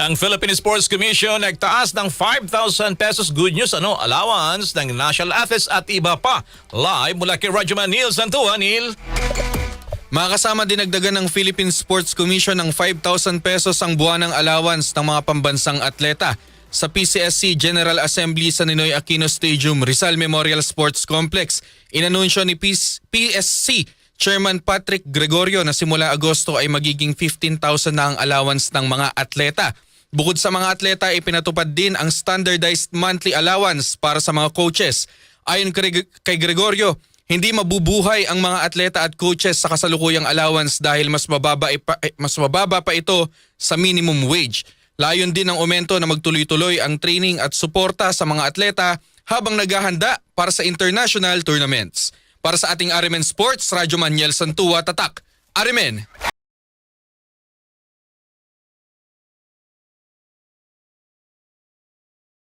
Ang Philippine Sports Commission nagtaas ng 5,000 pesos good news allowance ng national athletes at iba pa. Live mula kay Rajuman Neil Santua. Neil. Makakasama dinagdagan ng Philippine Sports Commission ng 5,000 pesos ang buwanang allowance ng mga pambansang atleta. Sa PCSC General Assembly sa Ninoy Aquino Stadium, Rizal Memorial Sports Complex, inanunsyo ni PSC Chairman Patrick Gregorio na simula Agosto ay magiging 15,000 na ang allowance ng mga atleta. Bukod sa mga atleta, ipinatupad din ang standardized monthly allowance para sa mga coaches. Ayon kay Gregorio, hindi mabubuhay ang mga atleta at coaches sa kasalukuyang allowance dahil mas mababa pa ito sa minimum wage. Layon din ang aumento na magtuloy-tuloy ang training at suporta sa mga atleta habang naghahanda para sa international tournaments. Para sa ating Arimen Sports, Radyo Maniel Santua, Tatak, Arimen.